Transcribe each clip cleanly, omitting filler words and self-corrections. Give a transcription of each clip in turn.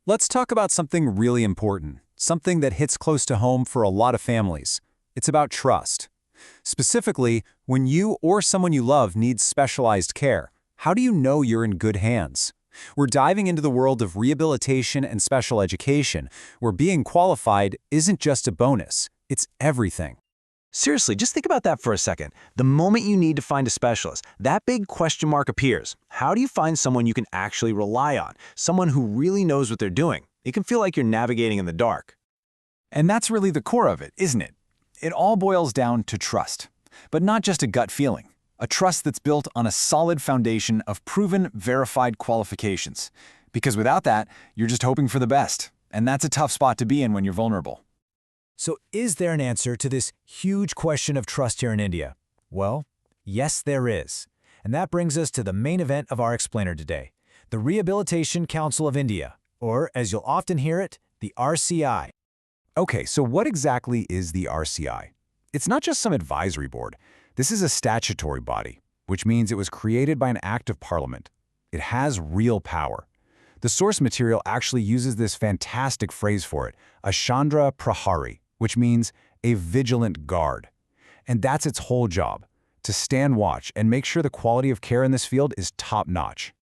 Let's talk about something really important, something that hits close to home for a lot of families. It's about trust. Specifically, when you or someone you love needs specialized care, how do you know you're in good hands? We're diving into the world of rehabilitation and special education, where being qualified isn't just a bonus, it's everything. Seriously, just think about that for a second. The moment you need to find a specialist, that big question mark appears. How do you find someone you can actually rely on? Someone who really knows what they're doing? It can feel like you're navigating in the dark. And that's really the core of it, isn't it? It all boils down to trust. But not just a gut feeling. A trust that's built on a solid foundation of proven, verified qualifications. Because without that, you're just hoping for the best. And that's a tough spot to be in when you're vulnerable. So is there an answer to this huge question of trust here in India? Well, yes, there is. And that brings us to the main event of our explainer today, the Rehabilitation Council of India, or as you'll often hear it, the RCI. Okay, so what exactly is the RCI? It's not just some advisory board. This is a statutory body, which means it was created by an act of parliament. It has real power. The source material actually uses this fantastic phrase for it, a Chandra Prahari, which means a vigilant guard. And that's its whole job, to stand watch and make sure the quality of care in this field is top-notch.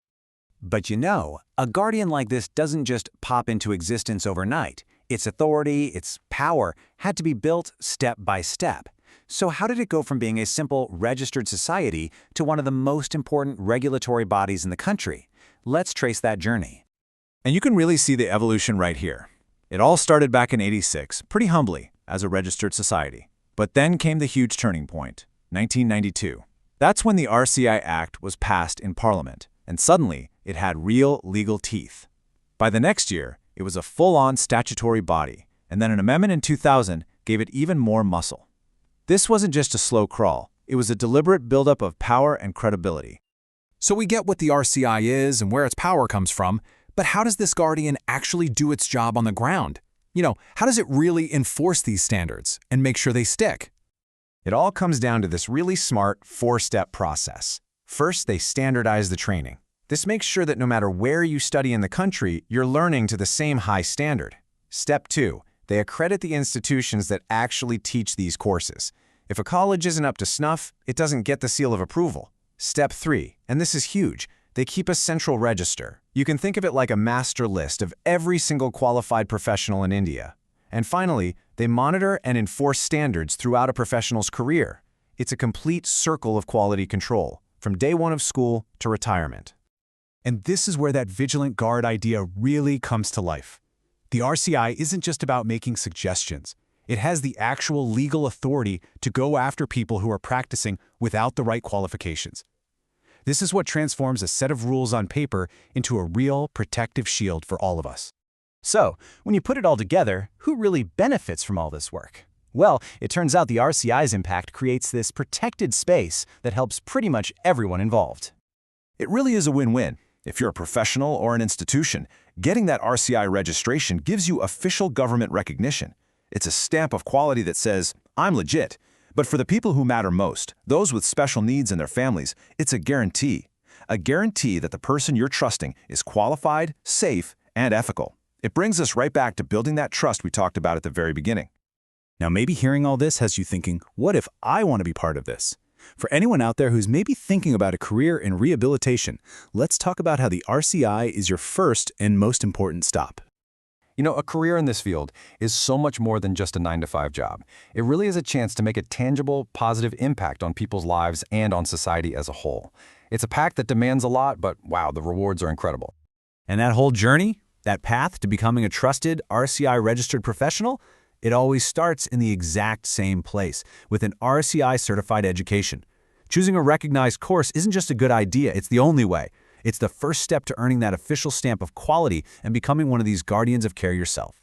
But you know, a guardian like this doesn't just pop into existence overnight. Its authority, its power, had to be built step by step. So how did it go from being a simple registered society to one of the most important regulatory bodies in the country? Let's trace that journey. And you can really see the evolution right here. It all started back in '86, pretty humbly, as a registered society. But then came the huge turning point, 1992. That's when the RCI Act was passed in Parliament, and suddenly it had real legal teeth. By the next year, it was a full-on statutory body, and then an amendment in 2000 gave it even more muscle. This wasn't just a slow crawl, it was a deliberate buildup of power and credibility. So we get what the RCI is and where its power comes from, but how does this guardian actually do its job on the ground? How does it really enforce these standards and make sure they stick? It all comes down to this really smart four-step process. First, they standardize the training. This makes sure that no matter where you study in the country, you're learning to the same high standard. Step 2, they accredit the institutions that actually teach these courses. If a college isn't up to snuff, it doesn't get the seal of approval. Step 3, and this is huge, they keep a central register. You can think of it like a master list of every single qualified professional in India. And finally, they monitor and enforce standards throughout a professional's career. It's a complete circle of quality control, from day one of school to retirement. And this is where that vigilant guard idea really comes to life. The RCI isn't just about making suggestions. It has the actual legal authority to go after people who are practicing without the right qualifications. This is what transforms a set of rules on paper into a real protective shield for all of us. So, when you put it all together, who really benefits from all this work? Well, it turns out the RCI's impact creates this protected space that helps pretty much everyone involved. It really is a win-win. If you're a professional or an institution, getting that RCI registration gives you official government recognition. It's a stamp of quality that says, I'm legit. But for the people who matter most, those with special needs and their families, it's a guarantee. A guarantee that the person you're trusting is qualified, safe, and ethical. It brings us right back to building that trust we talked about at the very beginning. Now maybe hearing all this has you thinking, what if I want to be part of this? For anyone out there who's maybe thinking about a career in rehabilitation, let's talk about how the RCI is your first and most important stop. A career in this field is so much more than just a 9-to-5 job. It really is a chance to make a tangible, positive impact on people's lives and on society as a whole. It's a pact that demands a lot, but wow, the rewards are incredible. And that whole journey, that path to becoming a trusted RCI-registered professional, it always starts in the exact same place, with an RCI-certified education. Choosing a recognized course isn't just a good idea, it's the only way. It's the first step to earning that official stamp of quality and becoming one of these guardians of care yourself.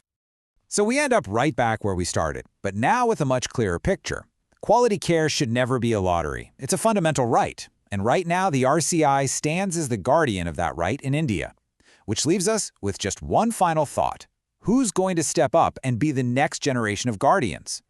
So we end up right back where we started, but now with a much clearer picture. Quality care should never be a lottery. It's a fundamental right. And right now, the RCI stands as the guardian of that right in India. Which leaves us with just one final thought. Who's going to step up and be the next generation of guardians?